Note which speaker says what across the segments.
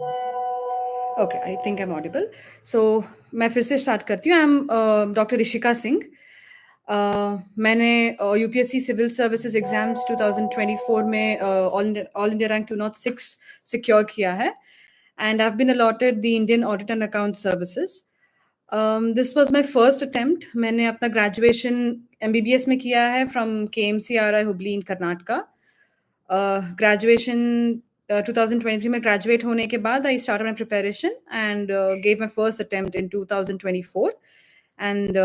Speaker 1: Okay, I think I am audible. So मैं फिर से स्टार्ट करती हूँ। I am doctor Rishika Singh. मैंने यूपीएससी सिविल सर्विसेज एग्जाम्स 2024 में ऑल इंडिया रैंक 206 सिक्योर किया है, and I have been allotted the Indian audit and account services. This was my first attempt. मैंने अपना ग्रेजुएशन एमबीबीएस में किया है from KMCRI Hubli in Karnataka. Graduation 2023 में ग्रेजुएट होने के बाद I started my preparation and gave my first attempt in 2024 and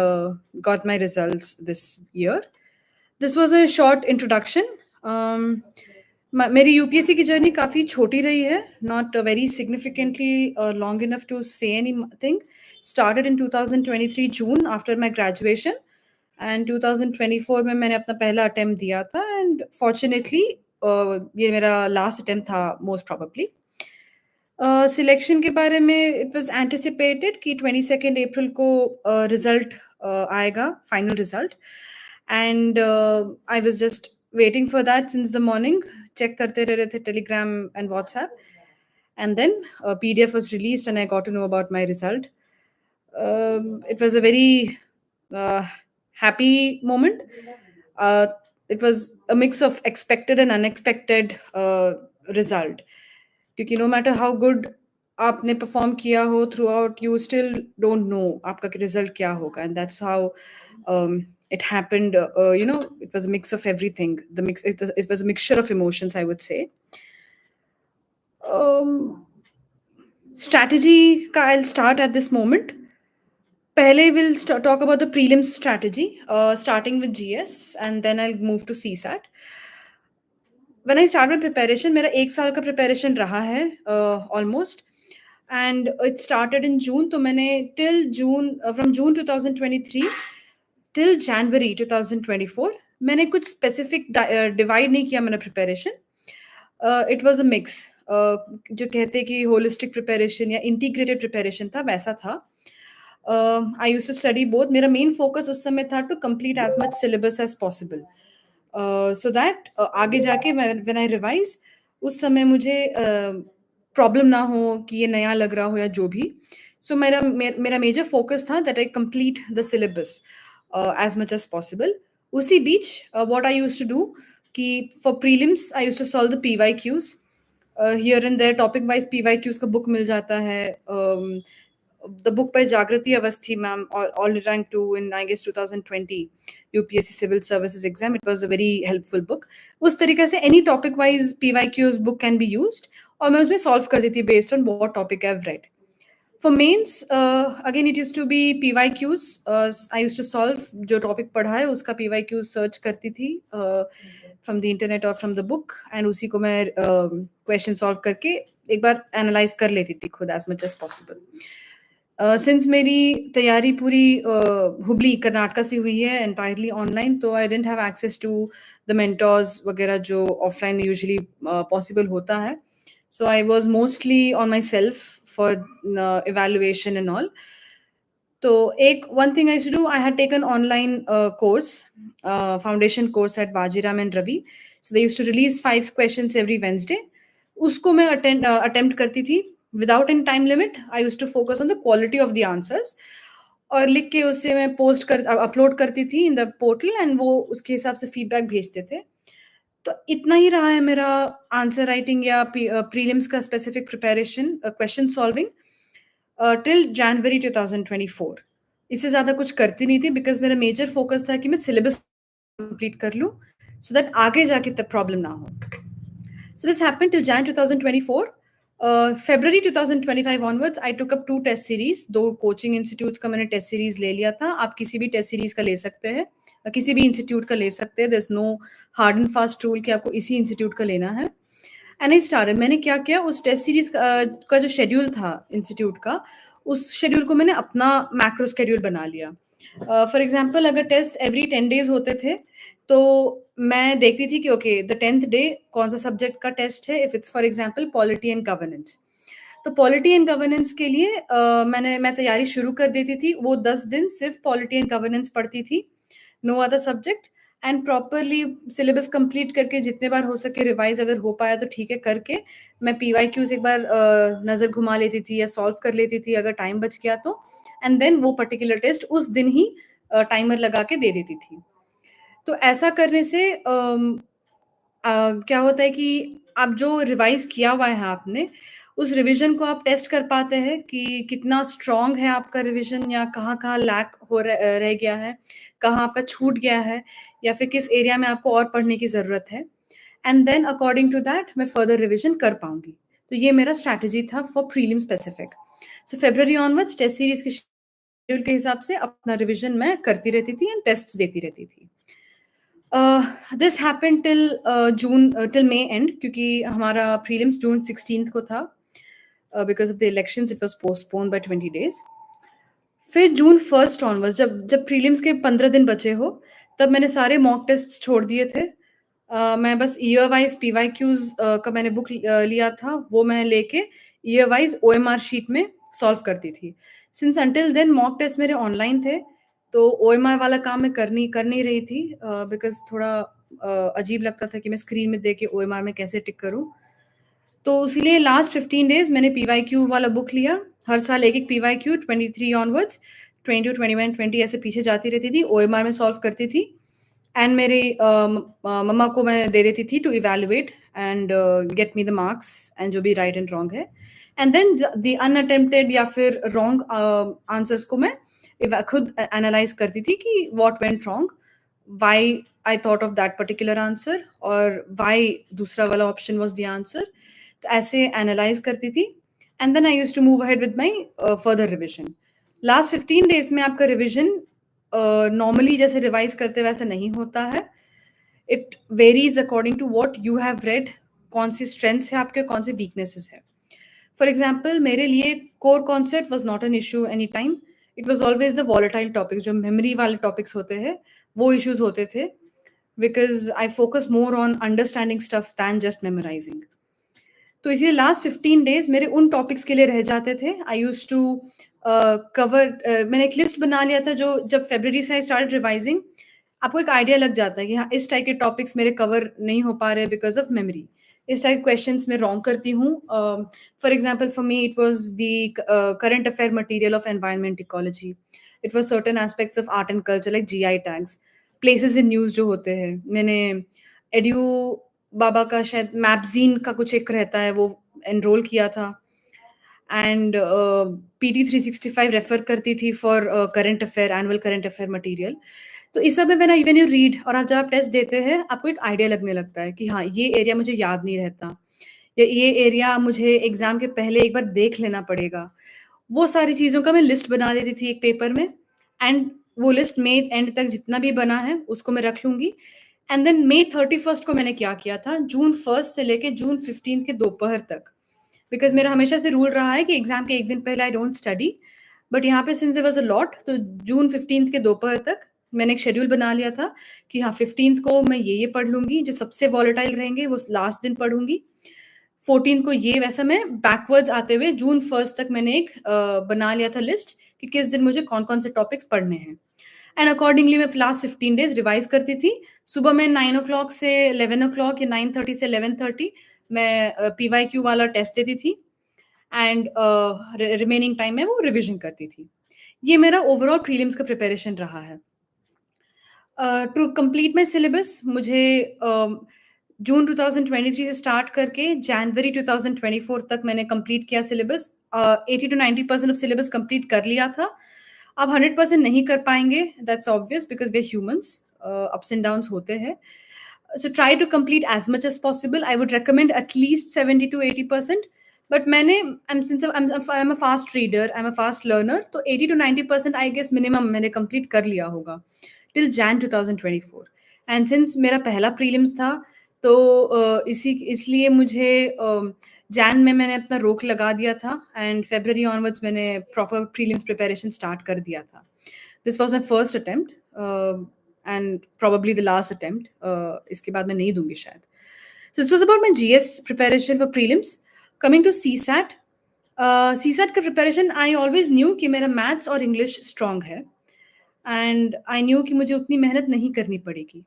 Speaker 1: got my results this year. This was a short introduction. मेरी यूपीएससी की जर्नी काफ़ी छोटी रही है, not very significantly long enough to say anything. Started in 2023 June after my graduation, and 2024 में मैंने अपना पहला अटेम्प्ट दिया था, एंड फॉर्चुनेटली ये मेरा लास्ट अटेम्प्ट था मोस्ट प्रोबेबली. सिलेक्शन के बारे में इट वाज एंटिसिपेटेड कि 22 अप्रैल को रिजल्ट आएगा, final result, and I was just waiting for that since the morning. Check करते रह रहे थे Telegram and WhatsApp, and then PDF was released and I got to know about my result. It was a very happy moment. It was a mix of expected and unexpected result, क्योंकि no matter how good आपने perform किया हो throughout, you still don't know आपका result क्या होगा, and that's how it happened. It was a mix of everything. It was a mixture of emotions, I would say. Strategy ka I'll start at this moment. Pehle we'll talk about the prelims strategy, starting with GS, and then I'll move to CSAT. When I started preparation, मेरा 1 साल का preparation रहा है almost, and it started in June. तो मैंने till June, from June 2023 till January 2024 मैंने कुछ specific divide नहीं किया मैंने preparation. It was a mix. जो कहते कि होलिस्टिक प्रिपरेशन या इंटीग्रेटेड प्रिपरेशन था, वैसा था. I used to study both. मेरा मेन फोकस उस समय था to complete as much syllabus as possible, so that आगे जाके व्हेन आई रिवाइज उस समय मुझे प्रॉब्लम ना हो कि ये नया लग रहा हो या जो भी. सो मेरा मेजर फोकस था that I complete the syllabus as much as possible. उसी बीच what I used to do कि for prelims I used to solve the PYQs. Here and there topic wise PYQs का book मिल जाता है. The book by Jagrati Avasthi ma'am, all rank 2 in I guess 2020 UPSC Civil Services exam. It was a very helpful book. उस तरीके से any topic wise PYQs book can be used, और मैं उसमें solve कर देती based on what topic I've read. For mains, again it used to be PYQs. I used to solve जो topic पढ़ा है उसका PYQs search करती थी from the internet or from the book, and उसी को मैं question solve करके एक बार analyze कर लेती थी खुद as much as possible. Since मेरी तैयारी पूरी हुबली कर्नाटका से हुई है एंटायरली ऑनलाइन, तो I didn't have access to the mentors वगैरह जो ऑफलाइन में यूजुअली पॉसिबल होता है. So I was mostly on myself for evaluation and all. तो एक one thing I should do, I had taken online course, foundation course at Vajiram and Ravi. So they used to release 5 questions every Wednesday. उसको मैं attempt करती थी without any time limit. I used to focus on the quality of the answers, और लिख के उसे मैं upload करती थी इन द पोर्टल, एंड वो उसके हिसाब से फीडबैक भेजते थे. तो इतना ही रहा है मेरा आंसर राइटिंग या प्रीलिम्स का specific preparation, question solving till January 2024. इससे ज़्यादा कुछ करती नहीं थी बिकॉज मेरा मेजर फोकस था कि मैं सिलेबस कंप्लीट कर लूँ सो दैट आगे जाके तब प्रॉब्लम ना हो. So this happened till Jan 2024. February 2025 onwards, I took up 2 test series. 2 coaching institutes का मैंने टेस्ट सीरीज ले लिया था. आप किसी भी टेस्ट सीरीज का ले सकते हैं, किसी भी इंस्टीट्यूट का ले सकते हैं. There is no hard and fast rule कि आपको इसी इंस्टीट्यूट का लेना है. And I started. मैंने क्या किया, उस टेस्ट सीरीज का जो शेड्यूल था इंस्टीट्यूट का, उस शेड्यूल को मैंने अपना मैक्रो शेड्यूल बना लिया. फॉर एग्जाम्पल, अगर टेस्ट एवरी 10 days होते थे तो मैं देखती थी कि ओके द 10th डे कौन सा सब्जेक्ट का टेस्ट है. If it's for example polity and governance, तो पॉलिटी एंड गवर्नेंस के लिए मैं तैयारी शुरू कर देती थी. वो 10 दिन सिर्फ पॉलिटी एंड गवर्नेंस पढ़ती थी, no other subject. And properly syllabus complete करके जितने बार हो सके रिवाइज अगर हो पाया तो ठीक है करके मैं पीवाईक्यूज एक बार नज़र घुमा लेती थी या सॉल्व कर लेती थी अगर टाइम बच गया तो, एंड देन वो पर्टिकुलर टेस्ट उस दिन ही टाइमर लगा के दे देती थी। तो ऐसा करने से क्या होता है कि आप जो रिवाइज किया हुआ है आपने, उस रिवीजन को आप टेस्ट कर पाते हैं कि कितना स्ट्रॉन्ग है आपका रिवीजन या कहाँ-कहाँ लैक रह गया है, कहाँ आपका छूट गया है या फिर किस एरिया में आपको और पढ़ने की ज़रूरत है। And then according to that मैं फर्दर रिवीजन कर पाऊँगी। तो ये मेरा स्ट्रैटेजी था for prelim specific. So February onwards test series के शेड्यूल के हिसाब से अपना रिवीजन मैं करती रहती थी एंड टेस्ट्स देती रहती थी। This happened till May and क्योंकि हमारा प्रीलिम्स जून 16th को था because of the elections it was postponed by 20 days. फिर जून 1st ऑनवर्ड्स जब जब प्रीलिम्स के 15 दिन बचे हो, तब मैंने सारे मॉक टेस्ट्स छोड़ दिए थे। मैं बस ईयर वाइज़ पीवाईक्यूज़ का मैंने बुक लिया था, वो मैं लेके ईयर वाइज़ ओएमआर शीट में सॉल्व करती थी। Since until then mock test मेरे ऑनलाइन थे, तो ओएमआर वाला काम मैं कर नहीं रही थी बिकॉज़ थोड़ा अजीब लगता था कि मैं स्क्रीन में देख के ओएमआर में कैसे टिक करूँ। तो इसीलिए लास्ट 15 डेज़ मैंने पीवाईक्यू वाला बुक लिया। हर साल एक-एक पीवाईक्यू 23 ऑनवर्ड्स, 22, 21, 20 ऐसे पीछे जाती रहती थी, ओएमआर में सॉल्व करती थी एंड मेरे मम्मा को मैं दे देती थी to evaluate and get me the marks and जो भी राइट एंड रॉन्ग है। एंड देन द अनअटेम्प्टेड या फिर रॉन्ग आंसर्स को मैं खुद एनालाइज़ करती थी कि what went wrong, why I thought of that particular answer और व्हाई दूसरा वाला ऑप्शन वाज़ द आंसर। तो ऐसे एनालाइज़ करती थी and then I used to move ahead with my further revision. Last 15 days में आपका रिविजन नॉर्मली जैसे रिवाइज़ करते वैसा नहीं होता है। It varies according to what you have read, कौन-सी स्ट्रेंथ्स है आपके, कौन-से वीकनेसेस है। फॉर एग्ज़ाम्पल मेरे लिए core concept was not an issue any time. It was always the volatile topics जो मेमोरी वाले टॉपिक्स होते हैं, वो इश्यूज़ होते थे because I focus more on understanding stuff than just memorising. तो इसीलिए लास्ट 15 डेज़ मेरे उन टॉपिक्स के लिए रह जाते थे। आई यूज्ड टू कवर मैंने एक लिस्ट बना लिया था जो जब फ़रवरी से आई स्टार्टेड रिवाइज़िंग, आपको एक आइडिया लग जाता है कि हाँ, इस टाइप के टॉपिक्स मेरे कवर नहीं हो पा रहे बिकॉज़ ऑफ मेमोरी। इस टाइप क्वेश्चन्स मैं रॉन्ग करती हूँ। For example for me it was the current affair material of environment ecology. It was certain aspects of art and culture like GI tags, places in news जो होते हैं। मैंने edu बाबा का शायद magazine का कुछ एक रहता है, वो एनरोल किया था एंड पीटी 365 रेफर करती थी for current affair, annual current affair material. तो इस सब में व्हेन यू रीड और आप जब आप टेस्ट देते हैं, आपको एक आइडिया लगने लगता है कि हाँ, ये एरिया मुझे याद नहीं रहता या ये एरिया मुझे एग्ज़ाम के पहले एक बार देख लेना पड़ेगा। वो सारी चीज़ों का मैं लिस्ट बना देती थी एक पेपर में एंड वो लिस्ट मई एंड तक जितना भी बना है, उसको मैं रख लूँगी। एंड देन मई 31st को मैंने क्या किया था, जून 1st से लेके जून 15th के दोपहर तक, बिकॉज़ मेरा हमेशा से रूल रहा है कि एग्ज़ाम के 1 दिन पहले आई डोंट स्टडी, बट यहाँ पे since there was a lot, तो जून 15th के दोपहर तक मैंने एक शेड्यूल बना लिया था कि हाँ, 15th को मैं ये पढ़ लूँगी, जो सबसे वोलेटाइल रहेंगे वो लास्ट दिन पढ़ूँगी। 14 को ये, वैसा मैं बैकवर्ड्स आते हुए जून 1st तक मैंने एक बना लिया था लिस्ट कि किस दिन मुझे कौन-कौन से टॉपिक्स पढ़ने हैं। एंड अकॉर्डिंगली मैं लास्ट 15 डेज़ रिवाइज़ करती थी। सुबह मैं 9 o'clock से 11 o'clock या 9:30 से 11:30 मैं पीवाईक्यू वाला टेस्ट देती थी एंड रिमेनिंग टाइम में वो रिवीजन करती थी। ये मेरा ओवरऑल प्रीलिम्स का प्रिपरेशन रहा है। टू कंप्लीट माय सिलेबस मुझे जून 2023 से स्टार्ट करके जनवरी 2024 तक मैंने कंप्लीट किया syllabus. 80 to 90% of syllabus complete कर लिया था। आप 100% नहीं कर पाएँगे, that's obvious because we are humans, ups and downs होते हैं। So try to complete as much as possible. I would recommend at least 70 to 80%. But मैंने I'm a fast reader, I'm a fast learner, तो 80 to 90% I guess minimum मैंने complete कर लिया होगा till Jan 2024. And since मेरा पहला prelims था, तो इसलिए मुझे जैन में मैंने अपना रोक लगा दिया था एंड फरवरी ऑनवर्ड्स मैंने प्रॉपर प्रीलिम्स प्रिपरेशन स्टार्ट कर दिया था। This was my first attempt and probably the last attempt. इसके बाद मैं नहीं दूंगी शायद। So this was about my GS preparation for prelims. Coming to CSAT, CSAT का प्रिपरेशन आई ऑलवेज न्यू कि मेरा मैथ्स और इंग्लिश स्ट्रांग है एंड आई न्यू कि मुझे उतनी मेहनत नहीं करनी पड़ेगी।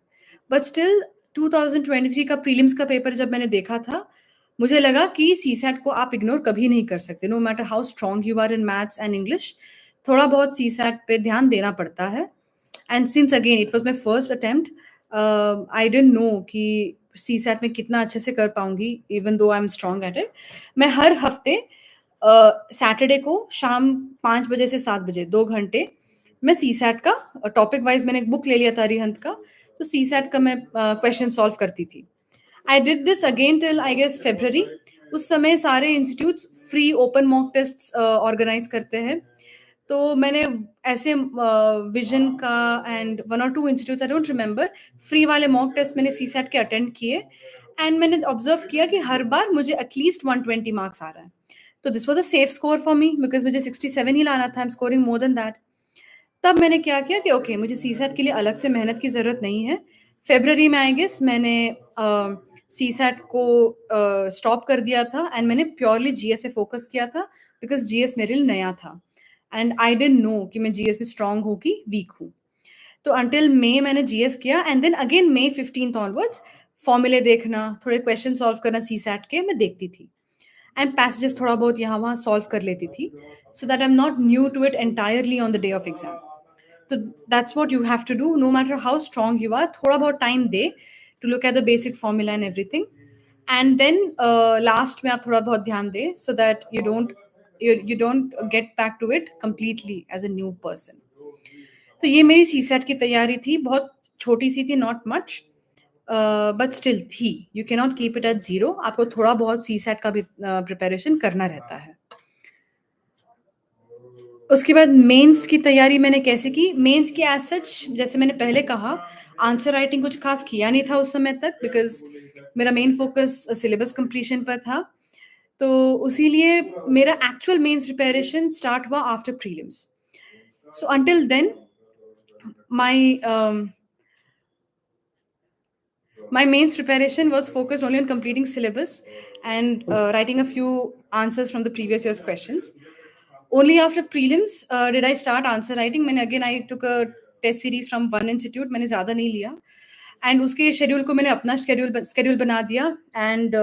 Speaker 1: बट स्टिल 2023 का प्रीलिम्स का पेपर जब मैंने देखा था, मुझे लगा कि सीसैट को आप इग्नोर कभी नहीं कर सकते, no matter how strong you are in maths and English, थोड़ा बहुत सीसैट पे ध्यान देना पड़ता है। And since again it was my first attempt, I didn't know कि सीसैट में कितना अच्छे से कर पाऊंगी, even though I am strong at it. मैं हर हफ्ते सैटरडे को शाम 5 बजे से 7 बजे 2 घंटे मैं सीसैट का टॉपिक वाइज, मैंने एक बुक ले लिया था अरिहंत का, तो सीसैट का मैं क्वेश्चन सॉल्व करती थी। I did this again till I guess February। उस समय सारे institutes free open mock test organise करते हैं, तो मैंने ऐसे विजन का and 1 or 2 institutes, I don't remember, free वाले मॉक टेस्ट मैंने सीसैट के अटेंड किए। एंड मैंने ऑब्जर्व किया कि हर बार मुझे एटलीस्ट 120 मार्क्स आ रहा है, तो this was a safe score for me because मुझे 67 ही लाना था, I am scoring more than that. तब मैंने क्या किया कि ओके मुझे सीसैट के लिए अलग से मेहनत की ज़रूरत नहीं है। फेब्रवरी में आई गेस मैंने सीसैट को स्टॉप कर दिया था एंड मैंने प्योरली जीएस पे फोकस किया था, बिकॉज जीएस मेरे लिए नया था एंड आई डिडंट नो कि मैं जीएस में स्ट्रांग हूँ कि वीक हूँ। तो अंटिल मई मैंने जीएस किया and then again May 15th onwards फॉर्मूले देखना, थोड़े क्वेश्चन सॉल्व करना सीसैट के मैं देखती थी एंड पैसेजेस थोड़ा बहुत यहाँ वहाँ सॉल्व कर लेती थी, so that I am not new to it entirely on the day of exam. तो that's what you have to do, no matter how strong you are, थोड़ा बहुत टाइम दे to look at the basic formula and everything, and then last में आप थोड़ा बहुत ध्यान दे so that you don't get back to it completely as a new person। तो ये मेरी सीसैट की तैयारी थी, बहुत छोटी सी थी, नॉट मच, बट स्टिल थी। You can not keep it at zero, आपको थोड़ा बहुत सीसैट का भी प्रिपरेशन करना रहता है। उसके बाद मेंस की तैयारी मैंने कैसे की, मेंस की एज सच जैसे मैंने पहले कहा, आंसर राइटिंग कुछ खास किया नहीं था उस समय तक, बिकॉज मेरा मेन फोकस सिलेबस कंप्लीशन पर था। तो उसीलिए मेरा एक्चुअल मेंस प्रिपरेशन स्टार्ट हुआ after prelims. So until then my my mains preparation was focused only on completing syllabus and writing a few answers from the previous year's questions. Only after prelims did I start answer writing. I took a test series from one institute, मैंने ज़्यादा नहीं लिया, and उसके schedule को मैंने अपना schedule बना दिया, and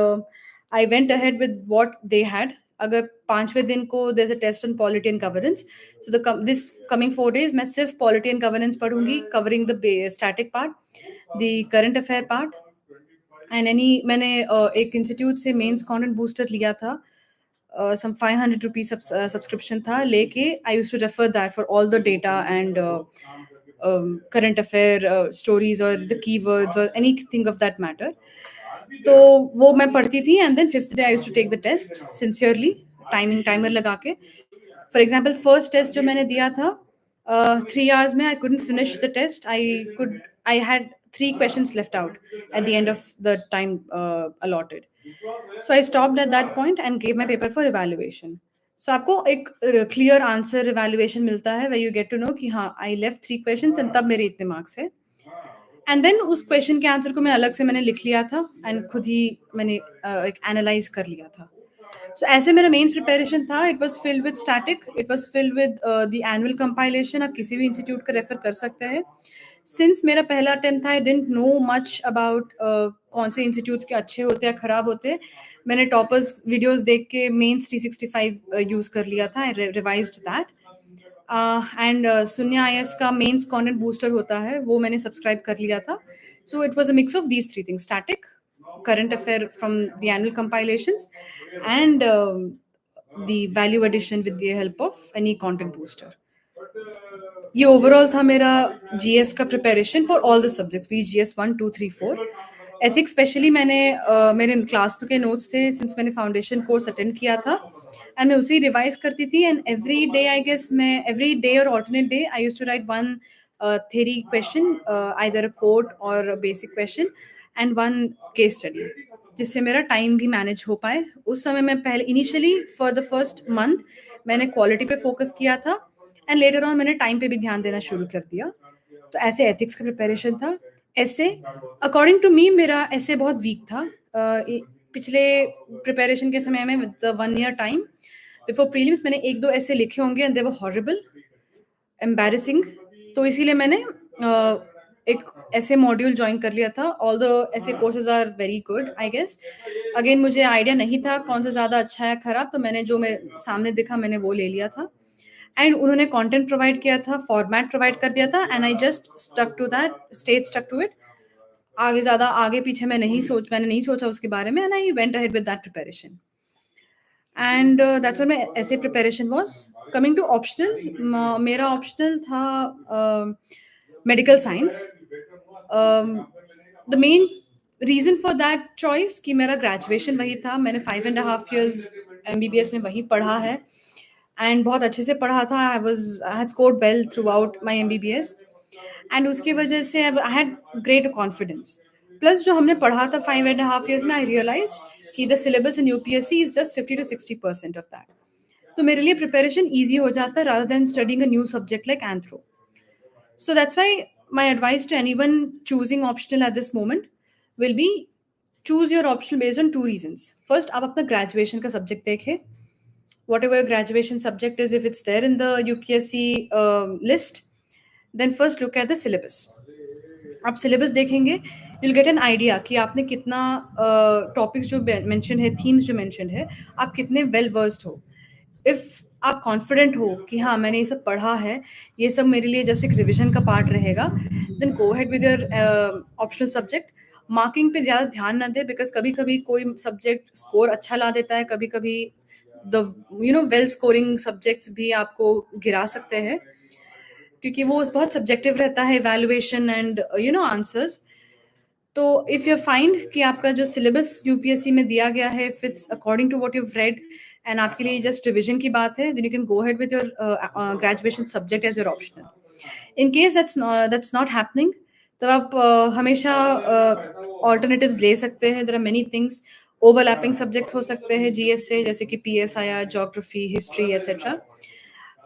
Speaker 1: I went ahead with what they had. अगर 5वें दिन को there's a test on polity and governance, so this coming 4 days मैं सिर्फ polity and governance पढ़ूंगी, covering the static part, the current affair part, and मैंने एक institute से mains content booster लिया था, some 500 rupees subscription था, लेके I used to refer that for all the data and current affair stories or the keywords or anything of that matter. तो वो मैं पढ़ती थी and then 5th day I used to take the test sincerely, timer लगा के। For example first test जो मैंने दिया था 3 hours में I couldn't finish the test, I had 3 questions left out at the end of the time allotted, so I stopped at that point and gave my paper for evaluation. So आपको एक clear answer evaluation मिलता है where you get to know कि हाँ I left 3 questions and तब मेरे इतने marks है, एंड देन उस क्वेश्चन के आंसर को मैं अलग से मैंने लिख लिया था एंड खुद ही मैंने एक एनालाइज कर लिया था। सो ऐसे मेरा मेन प्रिपरेशन था। It was filled with static, it was filled with the annual compilation, आप किसी भी इंस्टीट्यूट का रेफर कर सकते हैं। सिंस मेरा पहला अटेम्प्ट था, आई डिडंट नो मच अबाउट कौन से इंस्टीट्यूट्स के अच्छे होते हैं खराब होते हैं। मैंने टॉपर्स वीडियोस देख के मेंस 365 यूज कर लिया था, आई रिवाइज्ड दैट, एंड शून्य आईएएस का मेंस कंटेंट बूस्टर होता है, वो मैंने सब्सक्राइब कर लिया था। So it was a mix of these 3 things, static, current affair from the annual compilations, and the value addition with the help of any content booster. ये overall था मेरा जीएस का preparation for all the subjects, be GS 1 2 3 4। Ethics specially मैंने मेरे class के notes थे since मैंने foundation course attend किया था, एंड मैं उसी रिवाइज करती थी, and every day I guess मैं एवरी डे और alternate day I used to write one theory question, either a code or a basic question, and one case study, जिससे मेरा टाइम भी मैनेज हो पाए। उस समय मैं पहले initially for the first month मैंने क्वालिटी पे फोकस किया था, एंड लेटर ऑन मैंने टाइम पे भी ध्यान देना शुरू कर दिया। तो ऐसे एथिक्स का प्रिपरेशन था। ऐसे अकॉर्डिंग टू मी मेरा ऐसे बहुत वीक था। पिछले प्रिपरेशन के समय में with the 1 year time before prelims मैंने 1-2 ऐसे लिखे होंगे and they were horrible, embarrassing. तो इसीलिए मैंने एक ऐसे मॉड्यूल ज्वाइन कर लिया था। ऑल द ऐसे courses are very good I guess. Again मुझे आइडिया नहीं था कौन सा ज़्यादा अच्छा है खराब, तो मैंने जो मेरे सामने दिखा मैंने वो ले लिया था। एंड उन्होंने कंटेंट प्रोवाइड किया था, फॉर्मेट प्रोवाइड कर दिया था, and I just stuck to that, state stuck to it. आगे ज़्यादा आगे पीछे मैंने नहीं सोचा उसके बारे में, and I went ahead with that preparation. And that's what my essay preparation was. Coming to optional, मेरा ऑप्शनल था medical science. The main reason for that choice कि मेरा ग्रेजुएशन वही था, मैंने 5.5 years MBBS में वही पढ़ा है, एंड बहुत अच्छे से पढ़ा था। I had scored well through out my MBBS, and उसकी वजह से I had great confidence. Plus जो हमने पढ़ा था 5.5 years में, आई रियलाइज कि the syllabus in UPSC is just 50 to 60% of that. तो मेरे लिए प्रिपरेशन ईजी हो जाता है rather than studying a new subject like anthro. So that's why my advice to anyone choosing optional at this moment will be choose your optional based on two reasons. First, आप अपना graduation का subject देखें. Whatever your graduation subject is, if it's there in the UPSC list, then first look at the syllabus. आप syllabus देखेंगे, you'll get an idea कि आपने कितना topics जो मेंशन है, थीम्स जो मेंशन है, आप कितने वेल वर्स्ड हो। इफ आप कॉन्फिडेंट हो कि हाँ मैंने ये सब पढ़ा है, ये सब मेरे लिए जस्ट एक रिविजन का पार्ट रहेगा, then go ahead with your optional subject. Marking पे ज़्यादा ध्यान ना दे, बिकॉज कभी कभी कोई सब्जेक्ट स्कोर अच्छा ला देता है, कभी कभी द वेल स्कोरिंग सब्जेक्ट्स भी आपको गिरा सकते हैं, क्योंकि वो बहुत सब्जेक्टिव रहता है इवैल्यूएशन एंड आंसर्स। तो इफ यू फाइंड कि आपका जो सिलेबस यूपीएससी में दिया गया है fits according to what you read, and आपके लिए जस्ट रिविजन की बात है, then you can go ahead with your graduation subject as your optional. In case that's not happening, तो आप हमेशा ऑल्टरनेटिव्स ले सकते हैं। There are many things, overlapping subjects हो सकते हैं जीएस से, जैसे कि PSIR, ज्योग्राफी, हिस्ट्री एटसेट्रा।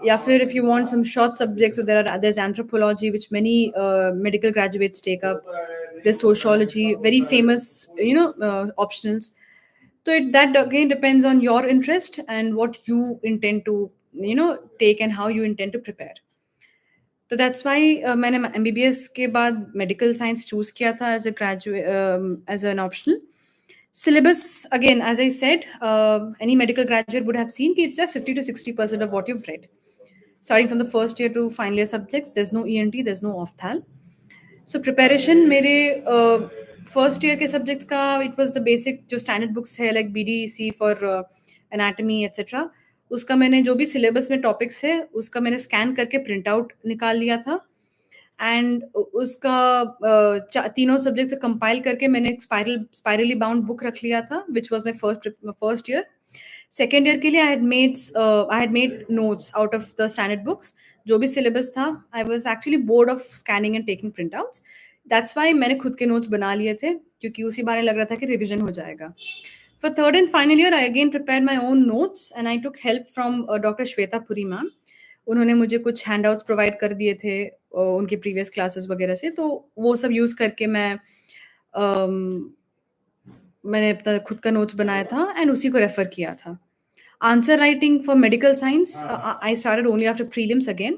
Speaker 1: या फिर if you want some short subjects, so there's anthropology which many medical graduates take up. There's sociology, very famous optionals. So that again depends on your interest and what you intend to take and how you intend to prepare. तो that's why मैंने MBBS के बाद medical science choose किया था as a graduate, as an optional. Syllabus, again, as I said, any medical graduate would have seen it's just 50 to 60% of what you've read. Starting from the first year to final year subjects, there's no ENT, there's no ophthal. So preparation मेरे first year के subjects का, it was the basic जो standard books है like BDC for anatomy etc. उसका मैंने जो भी syllabus में topics है उसका मैंने scan करके print out निकाल लिया था, एंड उसका तीनों सब्जेक्ट से कंपाइल करके मैंने एक स्पाइरली बाउंड बुक रख लिया था, which was my first year. Second year के लिए I had made notes out of the standard books, जो भी सिलेबस था। I was actually board of scanning and taking print outs, that's why मैंने खुद के नोट्स बना लिए थे, क्योंकि उसी बारे लग रहा था कि रिविजन हो जाएगा। For third and final year, I again prepared my own notes and I took help from Dr. Shweta Puri ma'am. उन्होंने मुझे कुछ हैंडआउट्स प्रोवाइड कर दिए थे उनके प्रीवियस क्लासेस वगैरह से, तो वो सब यूज़ करके मैंने अपना खुद का नोट्स बनाया था एंड उसी को रेफर किया था। Answer writing for medical science I started only after prelims again.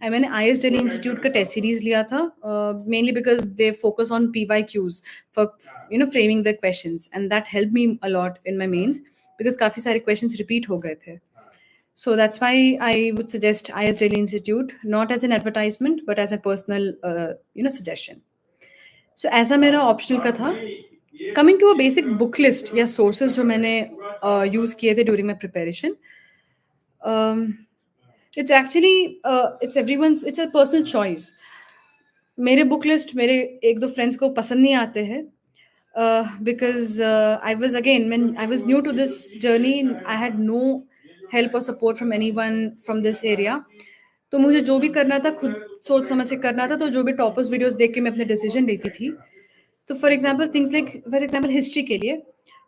Speaker 1: मैंने IS दिल्ली इंस्टीट्यूट का टेस्ट सीरीज लिया था, mainly because they focus on PYQs for framing the questions, and that help me a lot in my mains, because काफ़ी सारे questions repeat हो गए थे। So that's why I would suggest IS Delhi Institute, not as an advertisement, but as a personal, suggestion. So ऐसा मेरा optional का था। Coming to a basic book list या sources जो मैंने use किए थे during my preparation, it's actually it's a personal choice. मेरे book list मेरे एक दो friends को पसंद नहीं आते हैं, because when I was new to this journey, I had no help or support from anyone from this area. तो मुझे जो भी करना था खुद सोच समझ के करना था, तो जो भी टॉपर्स वीडियोस देख के मैं अपने डिसीजन लेती थी। तो फॉर एग्जांपल हिस्ट्री के लिए,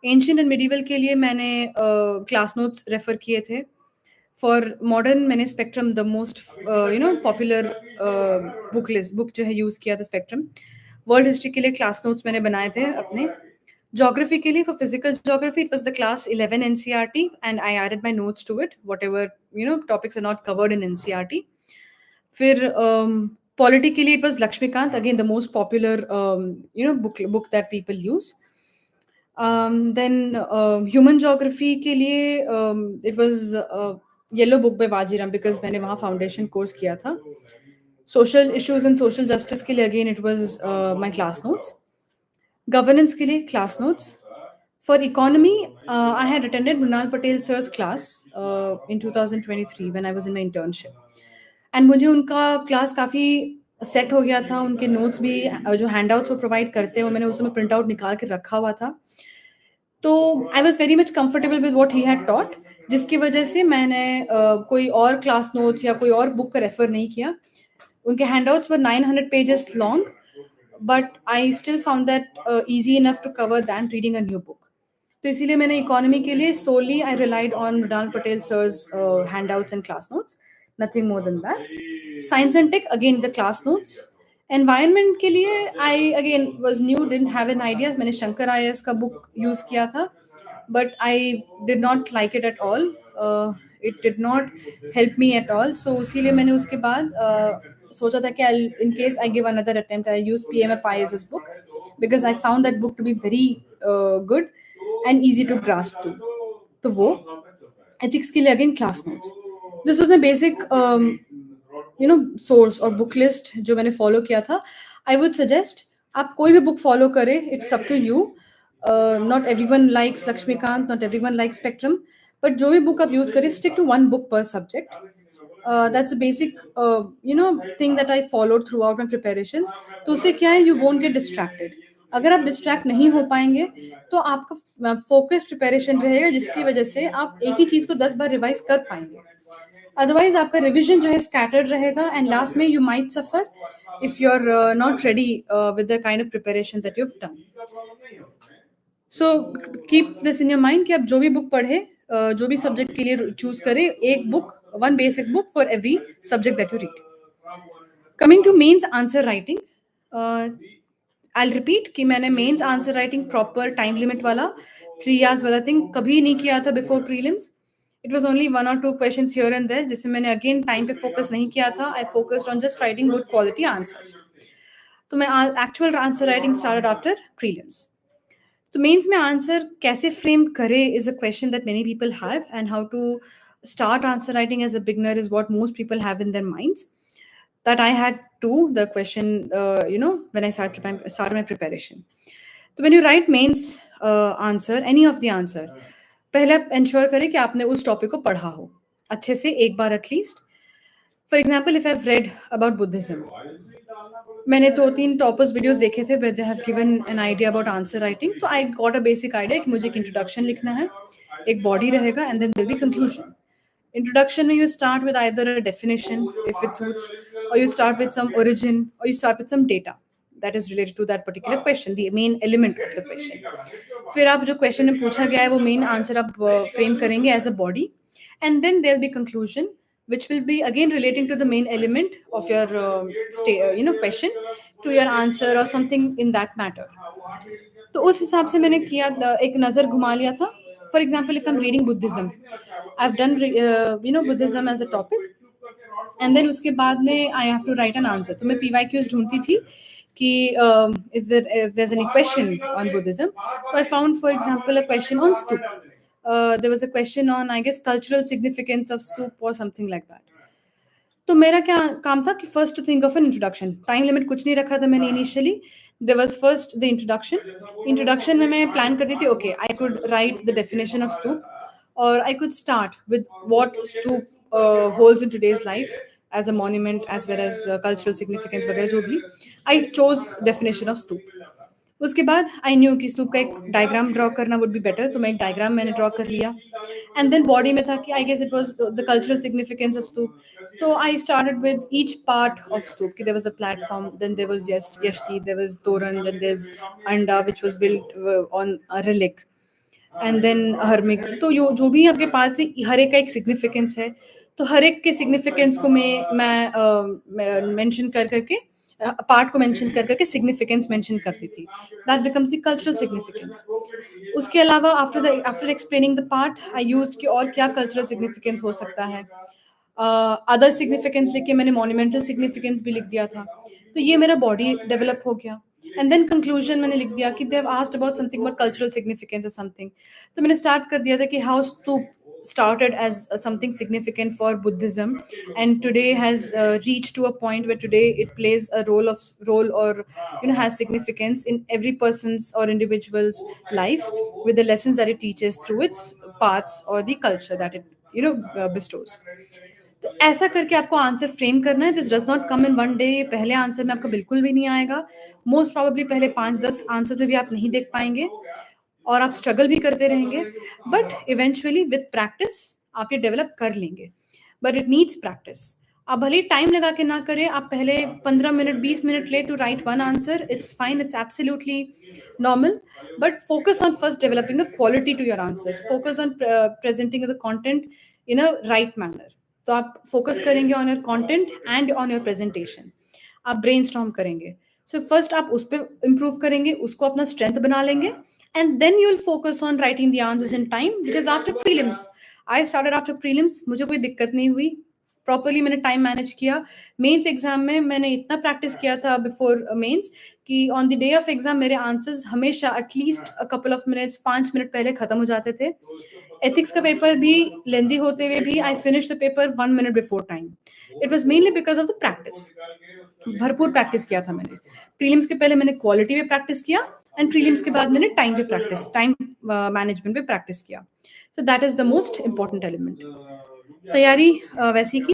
Speaker 1: एंशिएंट एंड मिडिवल के लिए मैंने क्लास नोट्स रेफर किए थे। फॉर मॉडर्न मैंने spectrum, the most popular book जो है यूज़ किया था स्पेक्ट्रम। वर्ल्ड हिस्ट्री के लिए क्लास नोट्स मैंने बनाए थे अपने। Geography के लिए, for physical geography, it was the class 11 NCERT, and I added my notes to it, whatever topics are not covered in NCERT. फिर Politically, it was Lakshmikant, again the most popular book that people use. Then human geography के लिए it was yellow book by Vajiram because मैंने वहाँ foundation course किया था. Social issues and social justice के लिए again it was my class notes. Governance के लिए class notes. For economy, I had attended Mrinal Patel sir's class in 2023 when I was in my internship. And मुझे उनका class काफ़ी set हो गया था. उनके नोट्स भी जो हैंडआउट्स वो प्रोवाइड करते हैं वो मैंने उस समय प्रिंट आउट निकाल के रखा हुआ था. तो I was very much comfortable with what he had taught, जिसकी वजह से मैंने कोई और क्लास नोट्स या कोई और बुक का रेफर नहीं किया. उनके handouts were 900 pages long, but I still found that easy enough to cover than reading a new book. तो इसीलिए मैंने इकोनॉमी के लिए solely I relied on Mrinal Patel sir's handouts and class notes, nothing more than that. Science and tech, again the class notes. Environment के लिए I again was new, didn't have an idea. मैंने Shankar IAS का book use किया था, but I did not like it at all. It did not help me at all. So इसीलिए मैंने उसके बाद सोचा था कि in case I give another attempt, I'll use PMF IAS's book because I found that book to be very good and easy to grasp too. तो वो ethics के लिए again class notes. This was a basic source और book list जो मैंने follow किया था. I would suggest आप कोई भी book follow करें, it's up to you. Not everyone likes Lakshmikant, not everyone likes Spectrum, but जो भी book आप use करें, stick to one book per subject. That's a basic thing that I followed throughout my preparation. तो उससे क्या है, you won't get distracted. अगर आप डिस्ट्रैक्ट नहीं हो पाएंगे तो आपका फोकस प्रिपरेशन रहेगा, जिसकी वजह से आप एक ही चीज को 10 बार रिवाइज कर पाएंगे. अदरवाइज आपका रिविजन जो है स्कैटर्ड रहेगा एंड लास्ट में you might suffer if you are not ready with the kind of preparation that you have done. So keep this in your mind कि आप जो भी बुक पढ़े, जो भी सब्जेक्ट के लिए चूज करें, एक book, one basic book for every subject that you read. Coming to mains answer writing, I'll repeat कि मैंने mains answer writing proper time limit वाला 3 years वाला थिंग कभी नहीं किया था before prelims. It was only 1 or 2 questions here and there, जिसमें मैंने अगेन टाइम पे फोकस नहीं किया था. I focused on just writing good quality answers. तो मैं actual answer writing started after prelims. तो मेंस में आंसर कैसे फ्रेम करे is a question that many people have, and how to start answer writing as a beginner is what most people have in their minds. That I had too, the question, when I started my preparation. So when you write mains answer, any of the answer, पहले आप ensure करें कि आपने उस topic को पढ़ा हो अच्छे से एक बार at least. For example, if I've read about Buddhism, मैंने 2-3 toppers videos देखे थे where they have given an idea about answer writing. तो I got a basic idea कि मुझे एक introduction लिखना है, एक body रहेगा, and then there'll be conclusion. Introduction में you start with either a definition if it suits, or you start with some origin, or you start with some data that is related to that particular question, the main element of the question. फिर आप जो question में पूछा गया है वो main answer आप frame करेंगे as a body, and then there'll be conclusion which will be again relating to the main element of your question to your answer or something in that matter. तो उस हिसाब से मैंने किया, एक नज़र घुमा लिया था. For example, if I'm reading Buddhism, I've done Buddhism as a topic, and then उसके बाद में I have to write an answer. तो मैं PYQs ढूंढती थी कि if there's any question on Buddhism. So I found, for example, a question on stup. There was a question on, I guess, cultural significance of stup or something like that. तो मेरा क्या काम था कि first to think of an introduction. Time limit कुछ नहीं रखा था मैंने initially. There was first the introduction में मैं प्लान करती थी, okay I could write the definition of stupa, और I could start with what stupa holds in today's life as a monument as well as cultural significance वगैरह जो भी. I chose definition of stupa. उसके बाद आई न्यू कि स्तूप का एक डायग्राम ड्रॉ करना वुड बी बेटर, तो मैं एक डायग्राम मैंने ड्रॉ कर लिया. एंड देन बॉडी में था कि I guess it was the cultural significance of stupa. So I started with each part of Stoop. There was a platform, then there was Yashti, there was Toran, then there's Anda, which was built on a relic, and then Harmik. तो जो भी आपके पास से हर एक का एक significance है, तो हर एक के सिग्निफिकेंस को मैं मेंशन कर करके, पार्ट को मेंशन कर करके सिग्निफिकेंस मेंशन करती थी. That becomes the cultural significance. उसके अलावा after explaining the part I used कि और क्या कल्चरल सिग्निफिकेंस हो सकता है. अदर सिग्निफिकेंस लिख के मैंने मॉन्यूमेंटल सिग्निफिकेंस भी लिख दिया था। तो ये मेरा बॉडी डेवलप हो गया। एंड देन कंक्लूजन मैंने लिख दिया कि they have asked about something about cultural significance और समथिंग। तो मैंने स्टार्ट कर दिया था कि how stupa started as something significant for Buddhism, and today has reached to a point where today it plays a role or has significance in every person's or individual's life, with the lessons that it teaches through its paths or the culture that it bestows. तो ऐसा करके आपको answer frame करना है। This does not come in one day. पहले answer में आपका बिल्कुल भी नहीं आएगा। मोस्ट प्रॉबेबली पहले 5-10 आंसर में भी आप नहीं देख पाएंगे और आप स्ट्रगल भी करते रहेंगे, बट इवेंचुअली विद प्रैक्टिस आप ये डेवलप कर लेंगे। But it needs practice. आप भले टाइम लगा के ना करें, आप पहले 15 मिनट 20 मिनट ले to write one answer, it's fine, it's absolutely normal, but focus on first developing a quality to your answers. Focus on presenting the content in a right manner. तो आप focus करेंगे on your content and on your presentation. आप brainstorm करेंगे। So first आप उस पर improve करेंगे, उसको अपना स्ट्रेंथ बना लेंगे, and then you will focus on writing the answers in time, which is after prelims. I started after prelims, मुझे कोई दिक्कत नहीं हुई। प्रॉपरली मैंने टाइम मैनेज किया। मेंस एग्जाम में मैंने इतना प्रैक्टिस किया था बिफोर मेंस कि on the day of exam मेरे आंसर्स हमेशा at least a couple of minutes 5 minute पहले खत्म हो जाते थे। एथिक्स का पेपर भी लेंदी होते हुए भी I finish the paper 1 minute before time. It was mainly because of the practice. भरपूर प्रैक्टिस किया था मैंने। प्रीलिम्स के पहले मैंने क्वालिटी पे प्रैक्टिस किया, एंड प्रीलिम्स के बाद मैंने टाइम मैनेजमेंट पे प्रैक्टिस किया। So that is the most important element. तैयारी वैसी की